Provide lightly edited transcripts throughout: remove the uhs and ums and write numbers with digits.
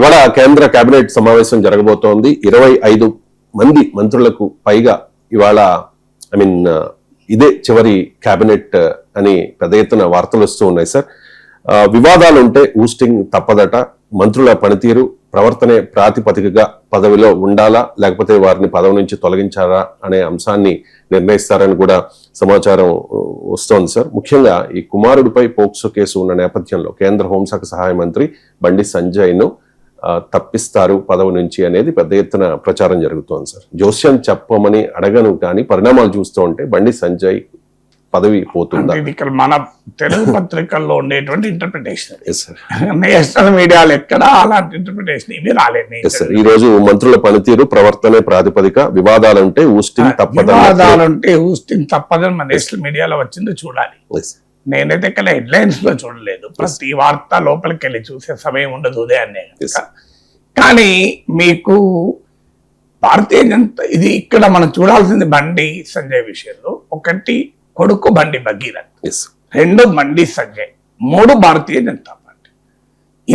ఇవాళ కేంద్ర కేబినెట్ సమావేశం జరగబోతోంది. 25 మంది మంత్రులకు పైగా ఇవాళ ఇదే చివరి కేబినెట్ అని పెద్ద ఎత్తున వార్తలు వస్తూ ఉన్నాయి సార్. వివాదాలు ఉంటే ఊస్టింగ్ తప్పదట. మంత్రుల పనితీరు ప్రవర్తనే ప్రాతిపదికగా పదవిలో ఉండాలా లేకపోతే వారిని పదవి నుంచి తొలగించారా అనే అంశాన్ని నిర్ణయిస్తారని కూడా సమాచారం వస్తోంది సార్. ముఖ్యంగా ఈ కుమారుడిపై పోక్సో కేసు ఉన్న నేపథ్యంలో కేంద్ర హోంశాఖ సహాయ మంత్రి బండి సంజయ్ ను తప్పిస్తారు పదవి నుంచి అనేది పెద్ద ఎత్తున ప్రచారం జరుగుతోంది సార్. జోస్యం చెప్పమని అడగను కానీ పరిణామాలు చూస్తూ ఉంటే బండి సంజయ్ పదవి పోతుందా? మన తెలుగు పత్రికల్లో ఉండేటువంటి ఇంటర్ప్రిటేషన్, నేషనల్ మీడియాలో ఎక్కడ అలాంటి ఇంటర్ప్రిటేషన్ ఏమీ రాలేదు. ఈ రోజు మంత్రుల పనితీరు ప్రవర్తనే ప్రాతిపదిక, వివాదాలుంటే ఊస్టింగ్ తప్పదని మన నేషనల్ మీడియాలో వచ్చింది చూడాలి. నేనైతే ఇక్కడ హెడ్లైన్స్ లో చూడలేదు. ప్రతి వార్త లోపలికి వెళ్ళి చూసే సమయం ఉండదు ఉదయాన్నే. కానీ మీకు భారతీయ జనతా ఇది ఇక్కడ మనం చూడాల్సింది బండి సంజయ్ విషయంలో ఒకటి కొడుకు బండి భగీరథ్, 2 బండి సంజయ్, 3 భారతీయ జనతా పార్టీ.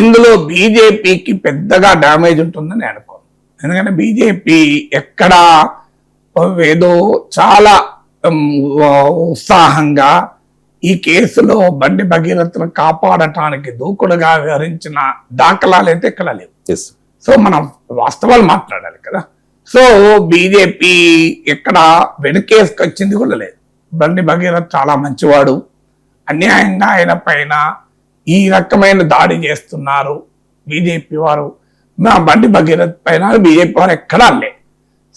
ఇందులో బీజేపీకి పెద్దగా డ్యామేజ్ ఉంటుందని అనుకోను. ఎందుకంటే బీజేపీ ఎక్కడ ఏదో చాలా ఉత్సాహంగా ఈ కేసులో బండి భగీరథను కాపాడటానికి దూకుడుగా వ్యవహరించిన దాఖలాలు అయితే ఎక్కడ లేవు. సో మనం వాస్తవాలు మాట్లాడాలి కదా. సో బీజేపీ ఎక్కడ వెనుకేసుకొచ్చింది కూడా లేదు. బండి భగీరథ్ చాలా మంచివాడు, అన్యాయంగా ఆయన పైన ఈ రకమైన దాడి చేస్తున్నారు బీజేపీ వారు. మా బండి భగీరథ్ పైన బీజేపీ వారు ఎక్కడా లేదు.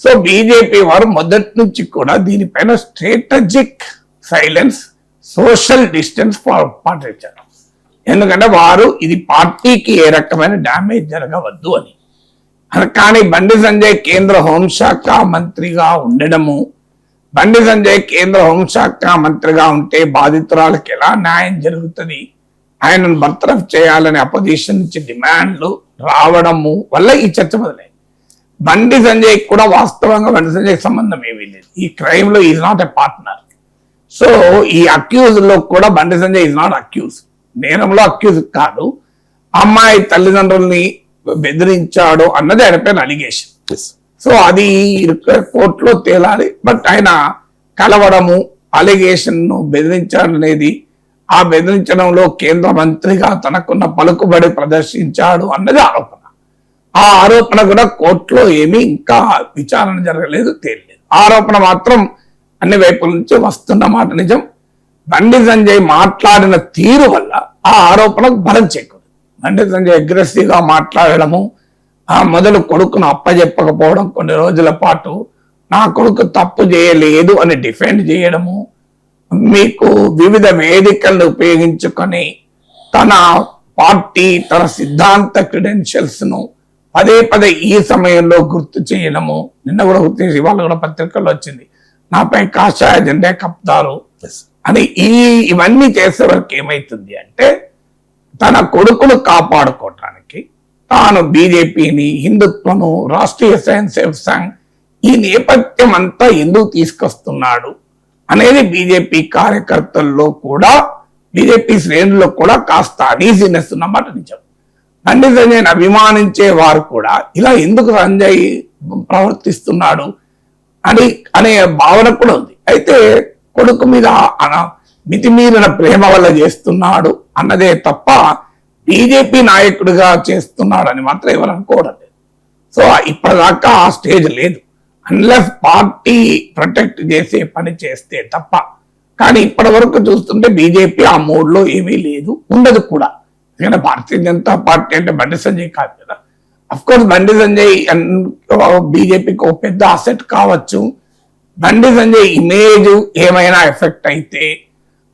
సో బీజేపీ వారు మొదటి నుంచి కూడా దీనిపైన స్ట్రాటజిక్ సైలెన్స్, సోషల్ డిస్టెన్స్ పాటించారు. ఎందుకంటే వారు ఇది పార్టీకి ఏ రకమైన డ్యామేజ్ జరగవద్దు అని. కానీ బండి సంజయ్ కేంద్ర హోంశాఖ మంత్రిగా ఉండడము, బండి సంజయ్ కేంద్ర హోంశాఖ మంత్రిగా ఉంటే బాధితురాలకు ఎలా న్యాయం జరుగుతుంది, ఆయనను బర్తరఫ్ చేయాలని అపోజిషన్ నుంచి డిమాండ్లు రావడము వల్ల ఈ చర్చ మొదలైంది. బండి సంజయ్ కూడా వాస్తవంగా బండి సంజయ్ సంబంధం ఏమీ లేదు. ఈ క్రైమ్ లో is not a partner. So ఈ అక్యూజ్ లో కూడా Bandi Sanjay is not accuse, నేరంలో అక్యూజ్ కాదు. అమ్మాయి తల్లిదండ్రుల్ని బెదిరించాడు అన్నది ఆయన పైన అలిగేషన్. సో అది కోర్టులో తేలాలి. బట్ ఆయన కలవడము, అలిగేషన్ ను బెదిరించాడు అనేది, ఆ బెదిరించడంలో కేంద్ర మంత్రిగా తనకున్న పలుకుబడి ప్రదర్శించాడు అన్నది ఆరోపణ. ఆ ఆరోపణ కూడా కోర్టులో ఏమీ ఇంకా విచారణ జరగలేదు, తేలలేదు. ఆరోపణ మాత్రం అన్ని వైపుల నుంచి వస్తున్న మాట నిజం. బండి సంజయ్ మాట్లాడిన తీరు వల్ల ఆ ఆరోపణకు బలం చేకూరు. బండి సంజయ్ అగ్రెసివ్ గా మాట్లాడడము, ఆ మొదలు కొడుకును అప్పజెప్పకపోవడం, కొన్ని రోజుల పాటు నా కొడుకు తప్పు చేయలేదు అని డిఫెండ్ చేయడము, మీకు వివిధ వేదికలను ఉపయోగించుకొని తన పార్టీ తన సిద్ధాంత క్రెడెన్షియల్స్ ను పదే పదే ఈ సమయంలో గుర్తు చేయడము. నిన్న కూడా గుర్తు చేసి ఇవాళ కూడా పత్రికల్లో వచ్చింది, నాపై కాషాయ జెండా కప్తారు అని. ఇవన్నీ చేసే వరకు ఏమైతుంది అంటే తన కొడుకును కాపాడుకోవటానికి తాను బీజేపీని, హిందుత్వను, రాష్ట్రీయ స్వయం సేవక్ సంఘ్ ఈ నేపథ్యం అంతా ఎందుకు తీసుకొస్తున్నాడు అనేది బీజేపీ కార్యకర్తల్లో కూడా, బీజేపీ శ్రేణుల్లో కూడా కాస్త అనీజీనెస్ ఉన్నమాట నిజం. బండి సంజయ్ని అభిమానించే వారు కూడా ఇలా ఎందుకు సంజయ్ ప్రవర్తిస్తున్నాడు అనే భావన కూడా ఉంది. అయితే కొడుకు మీద మితిమీరిన ప్రేమ వల్ల చేస్తున్నాడు అన్నదే తప్ప బీజేపీ నాయకుడిగా చేస్తున్నాడు అని మాత్రం ఎవరు అనుకోవడం లేదు. సో ఇప్పటిదాకా ఆ స్టేజ్ లేదు, అన్లెస్ పార్టీ ప్రొటెక్ట్ చేసే పని చేస్తే తప్ప. కానీ ఇప్పటి వరకు చూస్తుంటే బీజేపీ ఆ మూడ్లో ఏమీ లేదు, ఉండదు కూడా. ఎందుకంటే భారతీయ జనతా పార్టీ అంటే బండి సంజయ్ కాదు కదా. అఫ్ కోర్స్ బండి సంజయ్ బీజేపీకి ఒక పెద్ద అసెట్ కావచ్చు. బండి సంజయ్ ఇమేజ్ ఏమైనా ఎఫెక్ట్ అయితే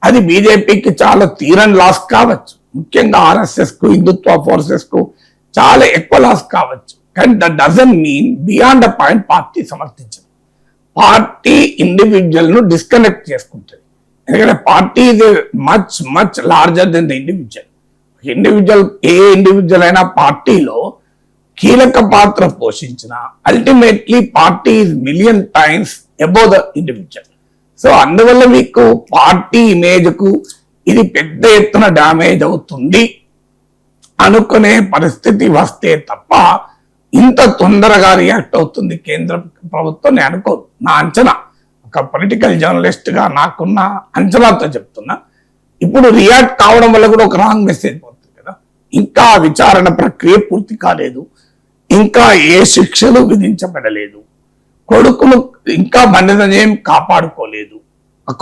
అది బీజేపీకి చాలా తీరని లాస్ కావచ్చు. ముఖ్యంగా ఆర్ఎస్ఎస్ కు, హిందుత్వ ఫోర్సెస్ కు చాలా ఎక్కువ లాస్ కావచ్చు. కానీ that doesn't mean beyond a point party సమర్థించదు. పార్టీ ఇండివిజువల్ ను డిస్కనెక్ట్ చేసుకుంటుంది. ఎందుకంటే పార్టీ ఇది much much larger than the individual. ఏ ఇండివిజువల్ అయినా పార్టీలో కీలక పాత్ర పోషించిన ultimately party is million times above the individual. So అందువల్ల మీకు పార్టీ ఇమేజ్ కు ఇది పెద్ద ఎత్తున డ్యామేజ్ అవుతుంది అనుకునే పరిస్థితి వస్తే తప్ప ఇంత తొందరగా రియాక్ట్ అవుతుంది కేంద్ర ప్రభుత్వం నేను అనుకోను. నా అంచనా, ఒక పొలిటికల్ జర్నలిస్ట్ గా నాకున్న అంచనాతో చెప్తున్నా. ఇప్పుడు రియాక్ట్ కావడం వల్ల కూడా ఒక రాంగ్ మెసేజ్ పోతుంది కదా. ఇంకా విచారణ ప్రక్రియ పూర్తి కాలేదు, ఇంకా ఏ శిక్షలు విధించబడలేదు, కొడుకును ఇంకా బండిదనేం కాపాడుకోలేదు,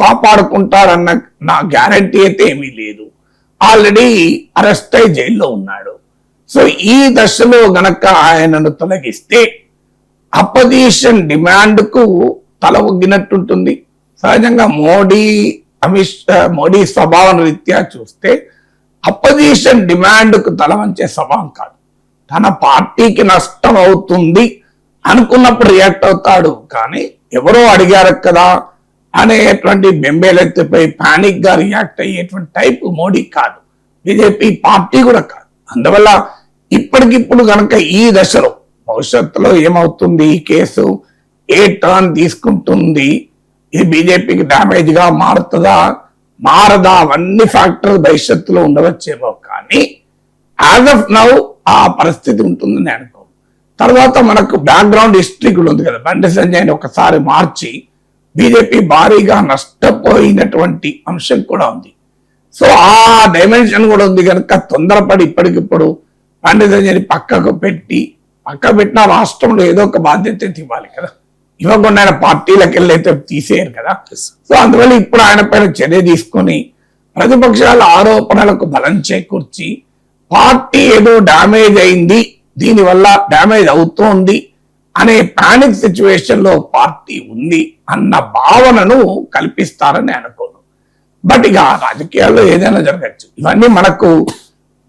కాపాడుకుంటారన్న నా గ్యారంటీ అయితే ఏమీ లేదు. ఆల్రెడీ అరెస్ట్ అయి జైల్లో ఉన్నాడు. సో ఈ దశలో గనక ఆయనను తొలగిస్తే అపోజిషన్ డిమాండ్ కు తల ఒగ్గినట్టుంటుంది. సహజంగా మోడీ స్వభావం రీత్యా చూస్తే అపోజిషన్ డిమాండ్ కు తల వంచే స్వభావం కాదు. తన పార్టీకి నష్టం అవుతుంది అనుకున్నప్పుడు రియాక్ట్ అవుతాడు, కానీ ఎవరో అడిగారు కదా అనేటువంటి బెంబేలెత్తిపై పానిక్ గా రియాక్ట్ అయ్యేటువంటి టైప్ మోడీ కాదు, బీజేపీ పార్టీ కూడా కాదు. అందువల్ల ఇప్పటికిప్పుడు గనక ఈ దశలో భవిష్యత్తులో ఏమవుతుంది, ఈ కేసు ఏ టర్న్ తీసుకుంటుంది, ఇది బీజేపీకి డ్యామేజ్ గా మారదా అవన్నీ ఫ్యాక్టర్స్ భవిష్యత్తులో ఉండవచ్చేమో, కానీ యాజ్ ఆఫ్ నౌ ఆ పరిస్థితి ఉంటుందని అనుకో. తర్వాత మనకు బ్యాక్గ్రౌండ్ హిస్టరీ కూడా ఉంది కదా. బండి సంజయ్ని ఒకసారి మార్చి బీజేపీ భారీగా నష్టపోయినటువంటి అంశం కూడా ఉంది. సో ఆ డైమెన్షన్ కూడా ఉంది కనుక తొందరపడి ఇప్పటికిప్పుడు బండి సంజయ్ని పక్కకు పెట్టిన రాష్ట్రంలో ఏదో ఒక బాధ్యత ఇవ్వాలి కదా. ఇవ్వకుండా ఆయన పార్టీలకు వెళ్ళైతే తీసేయరు కదా. సో అందువల్ల ఇప్పుడు ఆయన పైన చర్య తీసుకొని ప్రతిపక్షాల ఆరోపణలకు బలం చేకూర్చి పార్టీ ఏదో డ్యామేజ్ అయింది, దీనివల్ల డ్యామేజ్ అవుతోంది అనే పానిక్ సిచ్యువేషన్ లో పార్టీ ఉంది అన్న భావనను కల్పిస్తారని అనుకోను. బట్ ఇక రాజకీయాల్లో ఏదైనా జరగచ్చు. ఇవన్నీ మనకు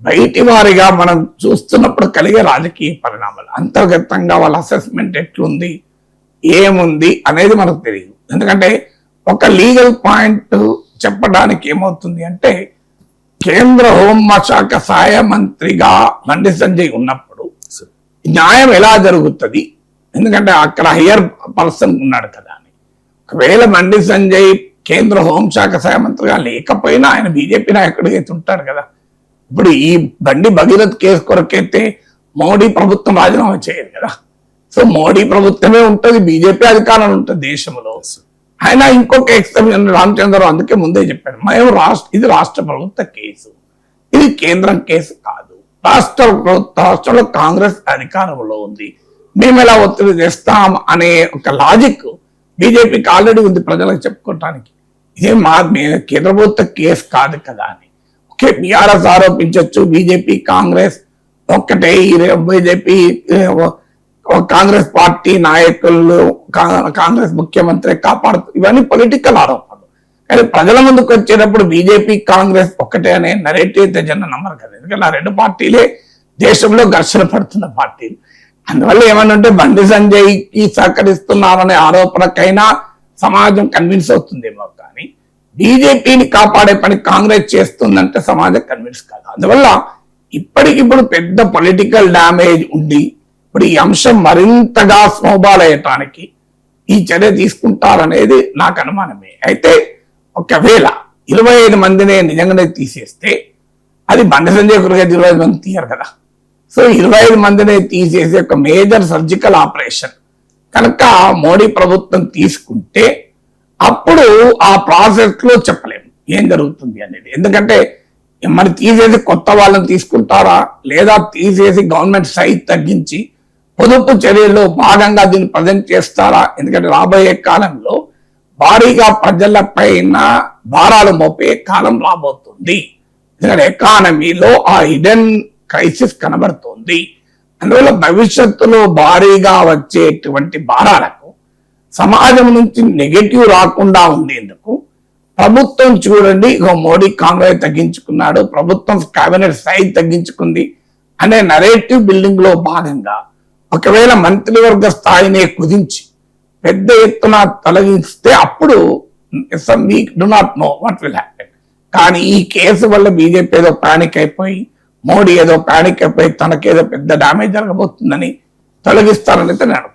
బయటి వారిగా మనం చూస్తున్నప్పుడు కలిగే రాజకీయ పరిణామాలు. అంతర్గతంగా వాళ్ళ అసెస్మెంట్ ఎట్లుంది, ఏముంది అనేది మనకు తెలియదు. ఎందుకంటే ఒక లీగల్ పాయింట్ చెప్పడానికి ఏమవుతుంది అంటే, కేంద్ర హోంశాఖ సహాయ మంత్రిగా బండి సంజయ్ ఉన్నప్పుడు న్యాయం ఎలా జరుగుతుంది, ఎందుకంటే అక్కడ హయ్యర్ పర్సన్ ఉన్నాడు కదా అని. ఒకవేళ బండి సంజయ్ కేంద్ర హోంశాఖ సహాయ మంత్రిగా లేకపోయినా ఆయన బీజేపీ నాయకుడిగా అయితే ఉంటారు కదా. ఇప్పుడు ఈ బండి భగీరథ్ కేసు కొరకైతే మోడీ ప్రభుత్వం రాజీనామా చేయదు కదా. సో మోడీ ప్రభుత్వమే ఉంటుంది, బీజేపీ అధికారం ఉంటుంది దేశంలో. ఆయన ఇంకొక ఎక్స్టెన్షన్ రామచంద్రరావు అందుకే ముందే చెప్పాడు, మేము ఇది రాష్ట్ర ప్రభుత్వ కేసు, ఇది కేంద్రం కేసు కాదు. రాష్ట్రంలో కాంగ్రెస్ అధికారంలో ఉంది, మేము ఎలా ఒత్తిడి చేస్తాం అనే ఒక లాజిక్ బీజేపీకి ఆల్రెడీ ఉంది ప్రజలకు చెప్పుకోవటానికి. ఇదే కేంద్ర ప్రభుత్వ కేసు కాదు కదా అని. ఓకే, బీఆర్ఎస్ ఆరోపించవచ్చు, బీజేపీ కాంగ్రెస్ ఒక్కటే, బీజేపీ కాంగ్రెస్ పార్టీ నాయకులు కాంగ్రెస్ ముఖ్యమంత్రి కాపాడుతూ, ఇవన్నీ పొలిటికల్ ఆరోపణలు. కానీ ప్రజల ముందుకు వచ్చేటప్పుడు బీజేపీ కాంగ్రెస్ ఒక్కటే అనే నరేటివ్ అయితే జనం నమ్మరు కదా. ఎందుకంటే ఆ రెండు పార్టీలే దేశంలో ఘర్షణ పడుతున్న పార్టీలు. అందువల్ల ఏమన్నంటే బండి సంజయ్ కి సహకరిస్తున్నారనే ఆరోపణకైనా సమాజం కన్విన్స్ అవుతుందేమో, కానీ బీజేపీని కాపాడే పని కాంగ్రెస్ చేస్తుందంటే సమాజం కన్విన్స్ కాదు. అందువల్ల ఇప్పటికిప్పుడు పెద్ద పొలిటికల్ డ్యామేజ్ ఉండి ఇప్పుడు ఈ అంశం మరింతగా స్నోబాల్ అయ్యటానికి ఈ చర్య తీసుకుంటారనేది నాకు అనుమానమే. అయితే ఒకవేళ 25 మందిని నిజంగానే తీసేస్తే అది బండి సంజయ్ కొరకైతే 25 మంది తీయరు కదా. సో 25 మందిని తీసేసి ఒక మేజర్ సర్జికల్ ఆపరేషన్ కనుక మోడీ ప్రభుత్వం తీసుకుంటే అప్పుడు ఆ ప్రాసెస్ లో చెప్పలేము ఏం జరుగుతుంది అనేది. ఎందుకంటే మరి తీసేసి కొత్త వాళ్ళని తీసుకుంటారా, లేదా తీసేసి గవర్నమెంట్ సైజ్ తగ్గించి పొదుపు చర్యల్లో భాగంగా దీన్ని ప్రజెంట్ చేస్తారా. ఎందుకంటే రాబోయే కాలంలో భారీగా ప్రజల పైన భారాలు మోపే కాలం రాబోతుంది. ఎందుకంటే ఎకానమీలో ఆ హిడెన్ క్రైసిస్ కనబడుతుంది. అందువల్ల భవిష్యత్తులో భారీగా వచ్చేటువంటి భారాలకు సమాజం నుంచి నెగటివ్ రాకుండా ఉండేందుకు ప్రభుత్వం చూడండి, మోడీ కాంగ్రెస్ తగ్గించుకున్నాడు, ప్రభుత్వం కేబినెట్ సైజ్ తగ్గించుకుంది అనే నరేటివ్ బిల్డింగ్ లో భాగంగా ఒకవేళ మంత్రివర్గ స్థాయినే కుదించి పెద్ద ఎత్తున తొలగిస్తే అప్పుడు we do not know what will happen. కానీ ఈ కేసు వల్ల బీజేపీ ఏదో పానిక్ అయిపోయి, మోడీ ఏదో పానిక్ అయిపోయి తనకేదో పెద్ద డ్యామేజ్ జరగబోతుందని తొలగిస్తారని అయితే నేను